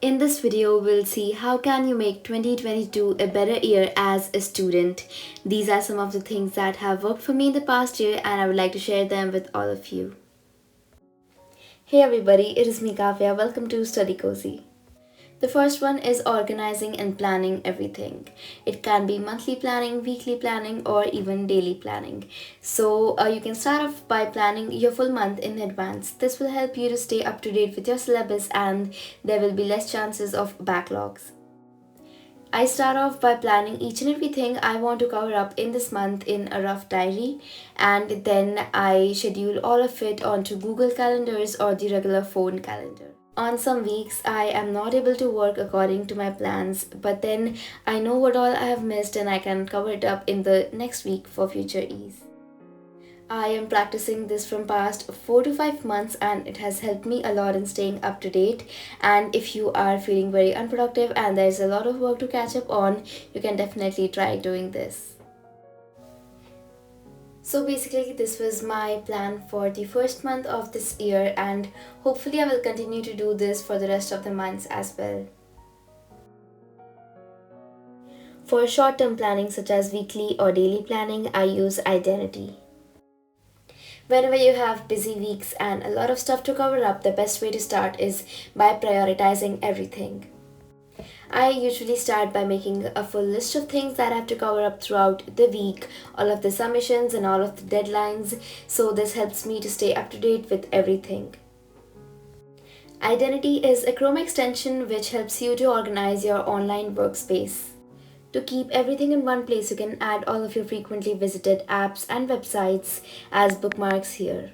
In this video, we'll see how can you make 2022 a better year as a student. These are some of the things that have worked for me in the past year and I would like to share them with all of you. Hey everybody, it is me Kavya. Welcome to Study Cozy. The first one is organizing and planning everything. It can be monthly planning, weekly planning, or even daily planning. So you can start off by planning your full month in advance. This will help you to stay up to date with your syllabus and there will be less chances of backlogs. I start off by planning each and everything I want to cover up in this month in a rough diary, and then I schedule all of it onto Google Calendars or the regular phone calendar. On some weeks, I am not able to work according to my plans, but then I know what all I have missed and I can cover it up in the next week for future ease. I am practicing this from past 4 to 5 months and it has helped me a lot in staying up to date. And if you are feeling very unproductive and there's a lot of work to catch up on, you can definitely try doing this. So basically this was my plan for the first month of this year and hopefully I will continue to do this for the rest of the months as well. For short-term planning such as weekly or daily planning, I use Identity. Whenever you have busy weeks and a lot of stuff to cover up, the best way to start is by prioritizing everything. I usually start by making a full list of things that I have to cover up throughout the week, all of the submissions and all of the deadlines, so this helps me to stay up to date with everything. Identity is a Chrome extension which helps you to organize your online workspace. To keep everything in one place, you can add all of your frequently visited apps and websites as bookmarks here.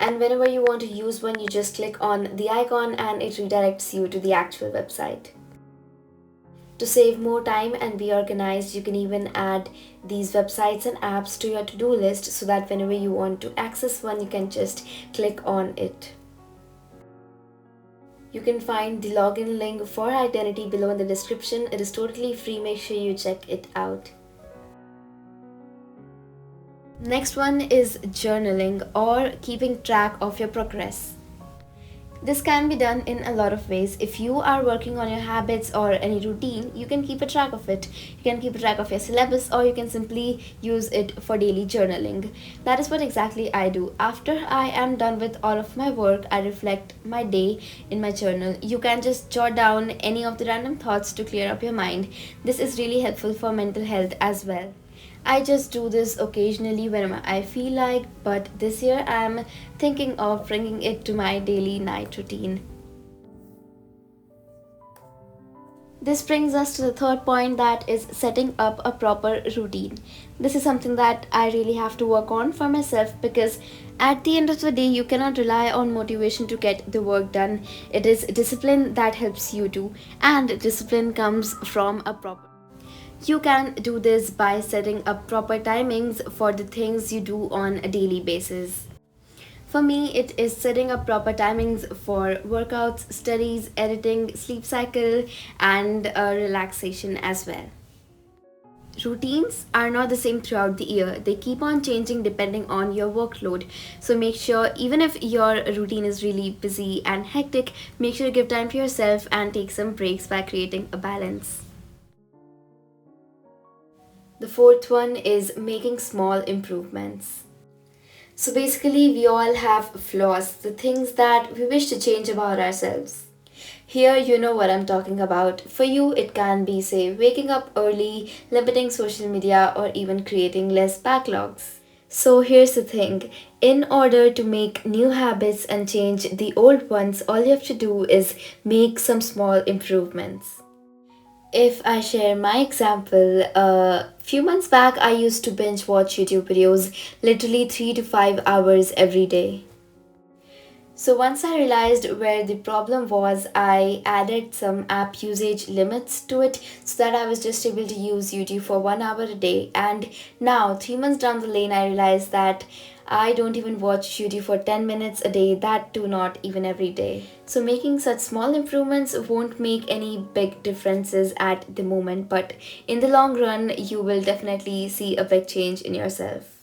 And whenever you want to use one, you just click on the icon and it redirects you to the actual website. To save more time and be organized, you can even add these websites and apps to your to-do list so that whenever you want to access one, you can just click on it. You can find the login link for Identity below in the description. It is totally free, make sure you check it out. Next one is journaling or keeping track of your progress. This can be done in a lot of ways. If you are working on your habits or any routine, you can keep a track of it. You can keep a track of your syllabus or you can simply use it for daily journaling. That is what exactly I do. After I am done with all of my work, I reflect my day in my journal. You can just jot down any of the random thoughts to clear up your mind. This is really helpful for mental health as well. I just do this occasionally whenever I feel like, but this year I am thinking of bringing it to my daily night routine. This brings us to the third point, that is setting up a proper routine. This is something that I really have to work on for myself because at the end of the day, you cannot rely on motivation to get the work done. It is discipline that helps you to, and discipline comes from a proper. You can do this by setting up proper timings for the things you do on a daily basis. For me, it is setting up proper timings for workouts, studies, editing, sleep cycle, and relaxation as well. Routines are not the same throughout the year. They keep on changing depending on your workload. So make sure, even if your routine is really busy and hectic, make sure to give time to yourself and take some breaks by creating a balance. The fourth one is making small improvements. So basically, we all have flaws, the things that we wish to change about ourselves. Here, you know what I'm talking about. For you, it can be, say, waking up early, limiting social media, or even creating less backlogs. So here's the thing. In order to make new habits and change the old ones, all you have to do is make some small improvements. If I share my example, a few months back I used to binge watch YouTube videos literally 3 to 5 hours every day. So once I realized where the problem was, I added some app usage limits to it so that I was just able to use YouTube for 1 hour a day. And now, 3 months down the lane, I realized that I don't even watch YouTube for 10 minutes a day, that too not even every day. So making such small improvements won't make any big differences at the moment, but in the long run, you will definitely see a big change in yourself.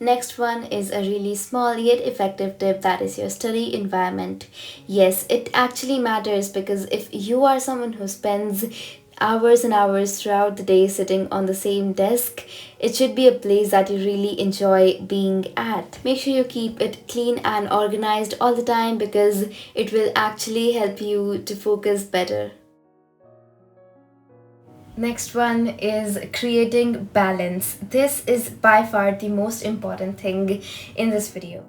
Next one is a really small yet effective tip, that is your study environment. Yes, it actually matters because if you are someone who spends hours and hours throughout the day sitting on the same desk, it should be a place that you really enjoy being at. Make sure you keep it clean and organized all the time because it will actually help you to focus better. Next one is creating balance. This is by far the most important thing in this video.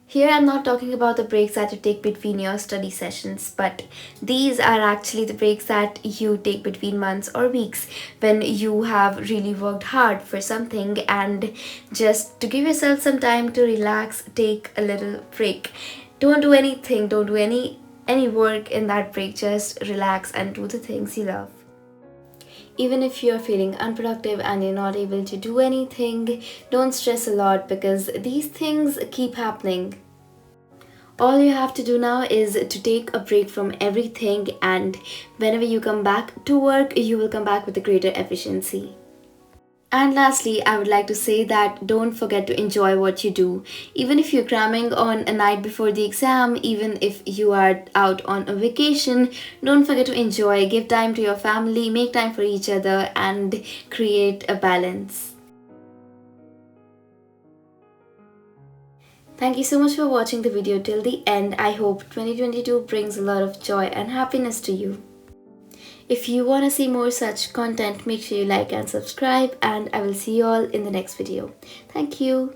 Here I'm not talking about the breaks that you take between your study sessions, but these are actually the breaks that you take between months or weeks when you have really worked hard for something, and just to give yourself some time to relax, take a little break. Don't do anything, don't do any work in that break, just relax and do the things you love. Even if you're feeling unproductive and you're not able to do anything, don't stress a lot because these things keep happening. All you have to do now is to take a break from everything, and whenever you come back to work, you will come back with a greater efficiency. And lastly, I would like to say that don't forget to enjoy what you do. Even if you're cramming on a night before the exam, even if you are out on a vacation, don't forget to enjoy. Give time to your family, make time for each other, and create a balance. Thank you so much for watching the video till the end. I hope 2022 brings a lot of joy and happiness to you. If you want to see more such content, make sure you like and subscribe, and I will see you all in the next video. Thank you.